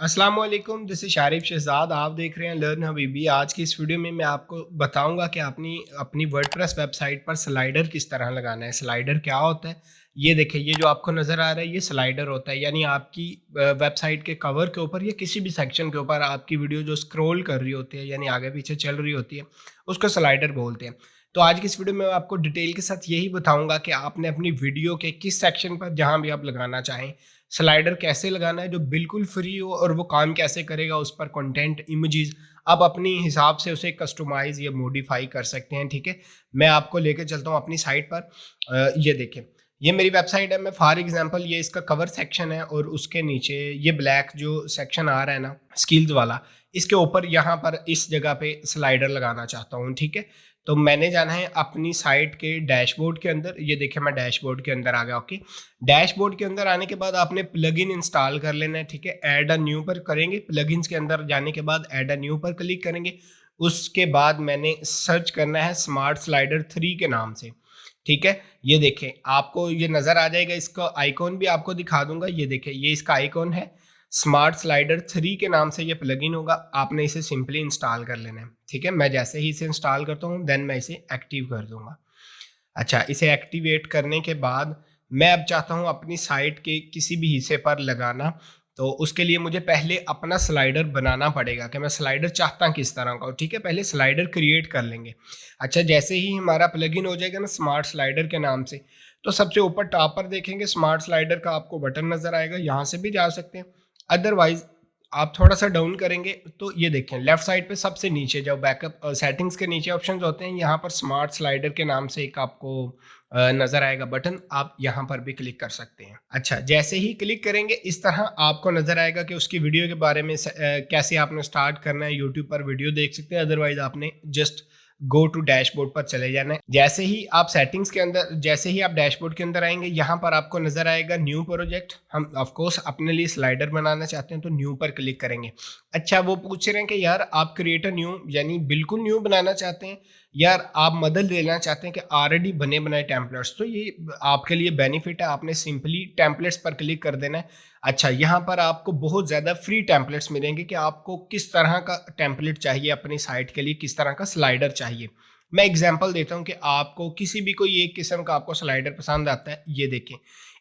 अस्सलाम वालेकुम, this is Sharib Shahzad. आप देख रहे हैं लर्न हबीबी। आज की इस वीडियो में मैं आपको बताऊंगा कि अपनी अपनी वर्डप्रेस वेबसाइट पर स्लाइडर किस तरह लगाना है। स्लाइडर क्या होता है? ये देखिए, ये जो आपको नज़र आ रहा है ये स्लाइडर होता है। यानी आपकी वेबसाइट के कवर के ऊपर या किसी भी सेक्शन के ऊपर आपकी वीडियो जो स्क्रॉल कर रही होती है यानी आगे पीछे चल रही होती है, उसको स्लाइडर बोलते हैं। तो आज की इस वीडियो में मैं आपको डिटेल के साथ यही बताऊंगा कि आपने अपनी वीडियो के किस सेक्शन पर जहाँ भी आप लगाना चाहें स्लाइडर कैसे लगाना है जो बिल्कुल फ्री हो, और वो काम कैसे करेगा, उस पर कंटेंट इमेजेस आप अपनी हिसाब से उसे कस्टमाइज या मॉडिफाई कर सकते हैं। ठीक है, मैं आपको लेके चलता हूँ अपनी साइट पर। ये देखें, ये मेरी वेबसाइट है। मैं फॉर एग्जांपल ये इसका कवर सेक्शन है और उसके नीचे ये ब्लैक जो सेक्शन आ रहा है ना स्किल्स वाला, इसके ऊपर यहाँ पर इस जगह पे स्लाइडर लगाना चाहता हूँ। ठीक है, तो मैंने जाना है अपनी साइट के डैशबोर्ड के अंदर। ये देखिए, मैं डैशबोर्ड के अंदर आ गया। ओके, डैशबोर्ड के अंदर आने के बाद आपने प्लगइन इंस्टॉल कर लेना है। ठीक है, ऐड अ न्यू पर करेंगे। प्लगइन्स के अंदर जाने के बाद ऐड अ न्यू पर क्लिक करेंगे। उसके बाद मैंने सर्च करना है स्मार्ट स्लाइडर 3 के नाम से। ठीक है, ये देखें, आपको ये नज़र आ जाएगा। इसका आइकॉन भी आपको दिखा दूंगा। ये देखें, ये इसका आइकॉन है। स्मार्ट स्लाइडर 3 के नाम से ये प्लगइन होगा। आपने इसे सिंपली इंस्टॉल कर लेना है। ठीक है, मैं जैसे ही इसे इंस्टॉल करता हूँ देन मैं इसे एक्टिव कर दूंगा। अच्छा, इसे एक्टिवेट करने के बाद मैं अब चाहता हूँ अपनी साइट के किसी भी हिस्से पर लगाना। तो उसके लिए मुझे पहले अपना स्लाइडर बनाना पड़ेगा कि मैं स्लाइडर चाहता किस तरह का हो। ठीक है, पहले स्लाइडर क्रिएट कर लेंगे। अच्छा, जैसे ही हमारा प्लगइन हो जाएगा ना स्मार्ट स्लाइडर के नाम से, तो सबसे ऊपर टॉप पर देखेंगे स्मार्ट स्लाइडर का आपको बटन नज़र आएगा। यहाँ से भी जा सकते हैं, अदरवाइज आप थोड़ा सा डाउन करेंगे तो ये देखें लेफ्ट साइड पे सबसे नीचे जो बैकअप सेटिंग्स के नीचे ऑप्शंस होते हैं, यहाँ पर स्मार्ट स्लाइडर के नाम से एक आपको नज़र आएगा बटन। आप यहाँ पर भी क्लिक कर सकते हैं। अच्छा, जैसे ही क्लिक करेंगे इस तरह आपको नज़र आएगा कि उसकी वीडियो के बारे में कैसे आपने स्टार्ट करना है। यूट्यूब पर वीडियो देख सकते हैं, अदरवाइज आपने जस्ट गो टू डैशबोर्ड पर चले जाना है। जैसे ही आप सेटिंग्स के अंदर, जैसे ही आप डैशबोर्ड के अंदर आएंगे, यहाँ पर आपको नजर आएगा न्यू प्रोजेक्ट। हम ऑफ कोर्स अपने लिए स्लाइडर बनाना चाहते हैं तो न्यू पर क्लिक करेंगे। अच्छा, वो पूछ रहे हैं कि यार आप क्रिएट न्यू यानी बिल्कुल न्यू बनाना चाहते हैं, यार आप मदद लेना चाहते हैं कि ऑलरेडी बने बनाए टेम्पलेट्स, तो ये आपके लिए बेनिफिट है। आपने सिंपली टेम्पलेट्स पर क्लिक कर देना है। अच्छा, यहाँ पर आपको बहुत ज़्यादा फ्री टेम्पलेट्स मिलेंगे कि आपको किस तरह का टेम्पलेट चाहिए अपनी साइट के लिए, किस तरह का स्लाइडर चाहिए। मैं एग्जांपल देता हूँ कि आपको किसी भी कोई एक किस्म का आपको स्लाइडर पसंद आता है। ये देखें,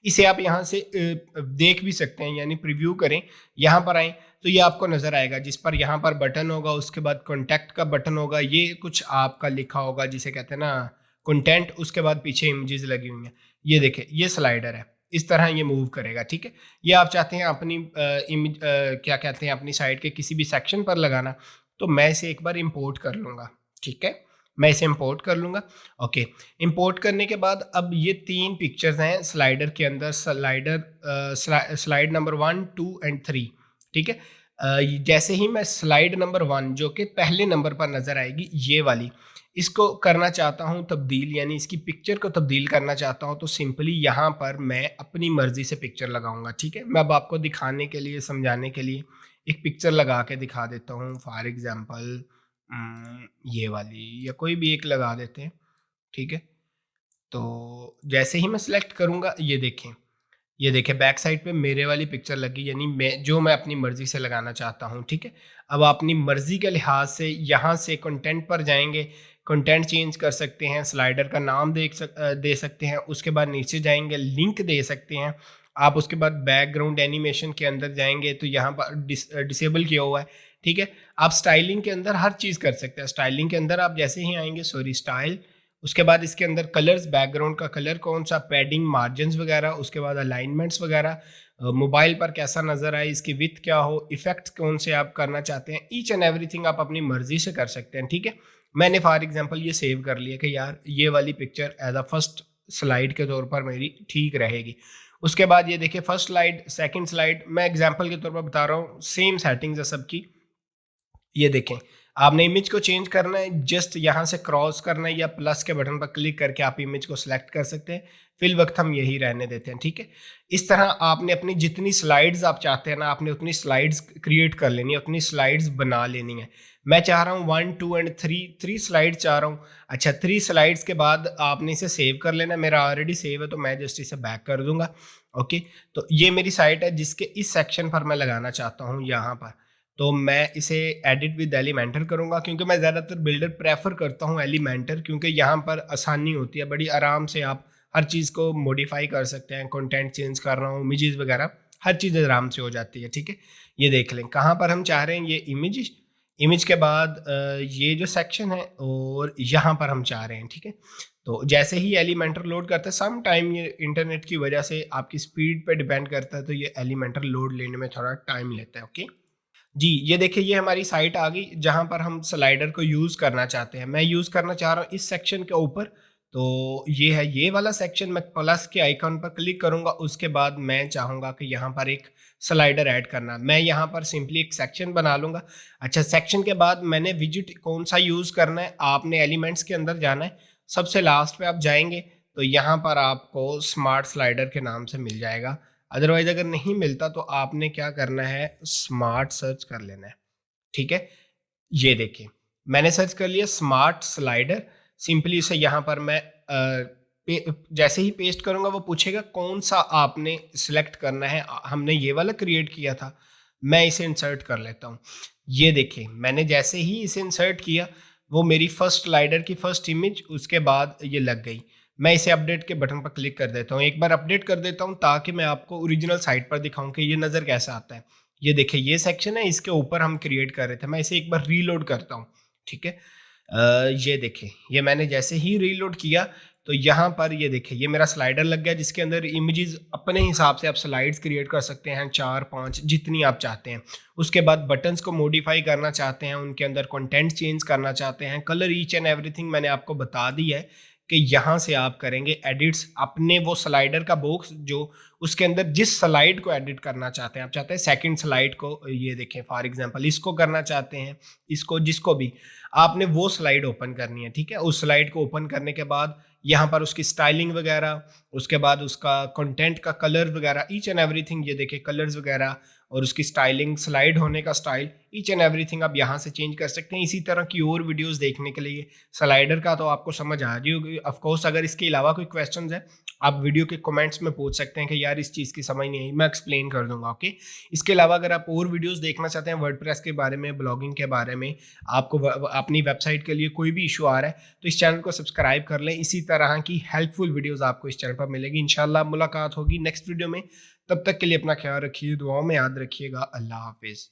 इसे आप यहाँ से देख भी सकते हैं, यानी प्रीव्यू करें। यहाँ पर आएँ तो ये आपको नज़र आएगा, जिस पर यहाँ पर बटन होगा, उसके बाद कॉन्टैक्ट का बटन होगा, ये कुछ आपका लिखा होगा जिसे कहते हैं ना कंटेंट, उसके बाद पीछे इमेजेस लगी हुई हैं। ये देखें, ये स्लाइडर है, इस तरह ये मूव करेगा। ठीक है, ये आप चाहते हैं अपनी इमेज क्या कहते हैं अपनी साइट के किसी भी सेक्शन पर लगाना, तो मैं इसे एक बार इंपोर्ट कर लूँगा। ठीक है, मैं इसे इंपोर्ट कर लूँगा। ओके, इंपोर्ट करने के बाद अब ये 3 पिक्चर्स हैं स्लाइडर के अंदर। Slide number 1, 2 and 3। ठीक है, जैसे ही मैं स्लाइड नंबर 1 जो कि पहले नंबर पर नज़र आएगी, ये वाली, इसको करना चाहता हूँ तब्दील, यानी इसकी पिक्चर को तब्दील करना चाहता हूँ, तो सिंपली यहाँ पर मैं अपनी मर्ज़ी से पिक्चर लगाऊंगा। ठीक है, मैं अब आपको दिखाने के लिए, समझाने के लिए एक पिक्चर लगा के दिखा देता हूँ। फॉर एग्ज़ाम्पल ये वाली या कोई भी एक लगा देते हैं। ठीक है, तो जैसे ही मैं सिलेक्ट करूँगा, ये देखें बैक साइड पे मेरे वाली पिक्चर लगी, यानी मैं अपनी मर्ज़ी से लगाना चाहता हूँ। ठीक है, अब अपनी मर्ज़ी के लिहाज से यहाँ से कंटेंट पर जाएँगे, कंटेंट चेंज कर सकते हैं, स्लाइडर का नाम दे सकते हैं। उसके बाद नीचे जाएँगे, लिंक दे सकते हैं आप। उसके बाद बैकग्राउंड एनिमेशन के अंदर जाएँगे तो यहाँ पर डिसेबल किया हुआ है। ठीक है, आप स्टाइलिंग के अंदर हर चीज़ कर सकते हैं। स्टाइलिंग के अंदर आप जैसे ही आएँगे, सॉरी स्टाइल, उसके बाद इसके अंदर कलर्स, बैकग्राउंड का कलर कौन सा, पैडिंग, मार्जिन्स वगैरह, उसके बाद अलाइनमेंट्स वगैरह, मोबाइल पर कैसा नज़र आए, इसकी विड्थ क्या हो, इफेक्ट कौन से आप करना चाहते हैं, ईच एंड एवरीथिंग आप अपनी मर्जी से कर सकते हैं। ठीक है, मैंने फॉर एग्जांपल ये सेव कर लिया कि यार ये वाली picture as a first slide के तौर पर मेरी ठीक रहेगी। उसके बाद ये देखिए, फर्स्ट स्लाइड, सेकंड स्लाइड, मैं एग्जांपल के तौर पर बता रहा हूँ, सेम सेटिंग्स है सबकी। ये देखें, आपने इमेज को चेंज करना है, जस्ट यहाँ से क्रॉस करना है या प्लस के बटन पर क्लिक करके आप इमेज को सिलेक्ट कर सकते हैं। फिल वक्त हम यही रहने देते हैं। ठीक है, इस तरह आपने अपनी जितनी स्लाइड्स आप चाहते हैं ना, आपने उतनी स्लाइड्स क्रिएट कर लेनी है, उतनी स्लाइड्स बना लेनी है। मैं चाह रहा हूँ 1, 2 एंड 3 स्लाइड चाह रहा हूँ। अच्छा, 3 स्लाइड्स के बाद आपने इसे सेव कर लेना है। मेरा ऑलरेडी सेव है तो मैं जस्ट इसे बैक कर दूंगा। ओके, तो ये मेरी साइट है जिसके इस सेक्शन पर मैं लगाना चाहता हूँ यहाँ पर। तो मैं इसे एडिट विद एलिमेंटर करूँगा, क्योंकि मैं ज़्यादातर बिल्डर प्रेफर करता हूँ एलिमेंटर, क्योंकि यहाँ पर आसानी होती है, बड़ी आराम से आप हर चीज़ को मॉडिफाई कर सकते हैं। कंटेंट चेंज कर रहा हूँ, इमेजेस वगैरह हर चीज़ आराम से हो जाती है। ठीक है, ये देख लें कहाँ पर हम चाह रहे हैं, ये इमेज, इमेज के बाद ये जो सेक्शन है और यहाँ पर हम चाह रहे हैं। ठीक है, तो जैसे ही एलिमेंटर लोड करता है, सम टाइम ये इंटरनेट की वजह से आपकी स्पीड पे डिपेंड करता है, तो ये एलिमेंटर लोड लेने में थोड़ा टाइम लेता है। ओके जी, ये देखिए ये हमारी साइट आ गई जहाँ पर हम स्लाइडर को यूज़ करना चाहते हैं। मैं यूज़ करना चाह रहा हूँ इस सेक्शन के ऊपर, तो ये है ये वाला सेक्शन। मैं प्लस के आइकॉन पर क्लिक करूँगा, उसके बाद मैं चाहूँगा कि यहाँ पर एक स्लाइडर ऐड करना। मैं यहाँ पर सिंपली एक सेक्शन बना लूँगा। अच्छा, सेक्शन के बाद मैंने विजिट कौन सा यूज़ करना है, आपने एलिमेंट्स के अंदर जाना है, सबसे लास्ट पे आप जाएँगे तो यहाँ पर आपको स्मार्ट स्लाइडर के नाम से मिल जाएगा। अदरवाइज़ अगर नहीं मिलता तो आपने क्या करना है, स्मार्ट सर्च कर लेना है। ठीक है? ये देखिए, मैंने सर्च कर लिया स्मार्ट स्लाइडर। सिंपली इसे यहाँ पर मैं जैसे ही पेस्ट करूँगा वो पूछेगा कौन-सा आपने सिलेक्ट करना है। हमने ये वाला क्रिएट किया था। मैं इसे इंसर्ट कर लेता हूँ। ये देखिए, मैंने जैसे ही इसे इंसर्ट किया, वो मेरी फर्स्ट स्लाइडर की फर्स्ट इमेज उसके बाद ये लग गई। मैं इसे अपडेट के बटन पर क्लिक कर देता हूँ। एक बार अपडेट कर देता हूँ ताकि मैं आपको ओरिजिनल साइट पर दिखाऊँ कि ये नज़र कैसा आता है। ये देखिए ये सेक्शन है, इसके ऊपर हम क्रिएट कर रहे थे। मैं इसे एक बार रीलोड करता हूँ। ठीक है? ये देखिए, ये मैंने जैसे ही रीलोड किया तो यहाँ पर ये देखिए ये मेरा स्लाइडर लग गया, जिसके अंदर इमेजेस अपने हिसाब से आप स्लाइड्स क्रिएट कर सकते हैं, 4-5 जितनी आप चाहते हैं। उसके बाद बटन्स को मॉडिफाई करना चाहते हैं, उनके अंदर कंटेंट चेंज करना चाहते हैं, कलर ईच एंड एवरीथिंग मैंने आपको बता दी है कि यहाँ से आप करेंगे एडिट्स अपने वो स्लाइडर का बॉक्स जो उसके अंदर जिस स्लाइड को एडिट करना चाहते हैं। आप चाहते हैं सेकंड स्लाइड को, ये देखें फॉर एग्जांपल इसको करना चाहते हैं, इसको, जिसको भी आपने वो स्लाइड ओपन करनी है। ठीक है, उस स्लाइड को ओपन करने के बाद यहाँ पर उसकी स्टाइलिंग वगैरह, उसके बाद उसका कंटेंट का कलर वगैरह, ईच एंड एवरीथिंग, ये देखिए कलर्स वगैरह और उसकी स्टाइलिंग, स्लाइड होने का स्टाइल, ईच एंड एवरीथिंग आप यहाँ से चेंज कर सकते हैं। इसी तरह की और वीडियोस देखने के लिए स्लाइडर का तो आपको समझ आ रही होगी। ऑफ कोर्स अगर इसके अलावा कोई क्वेश्चंस है आप वीडियो के कमेंट्स में पूछ सकते हैं कि यार इस चीज़ की समझ नहीं आई, मैं एक्सप्लेन कर दूंगा। ओके, इसके अलावा अगर आप और वीडियोस देखना चाहते हैं वर्डप्रेस के बारे में, ब्लॉगिंग के बारे में, आपको अपनी वेबसाइट के लिए कोई भी इशू आ रहा है तो इस चैनल को सब्सक्राइब कर लें। इसी तरह की हेल्पफुल वीडियोस आपको इस चैनल पर मिलेगी। इंशाल्लाह मुलाकात होगी नेक्स्ट वीडियो में। तब तक के लिए अपना ख्याल रखिए, दुआओं में याद रखिएगा। अल्लाह हाफिज़।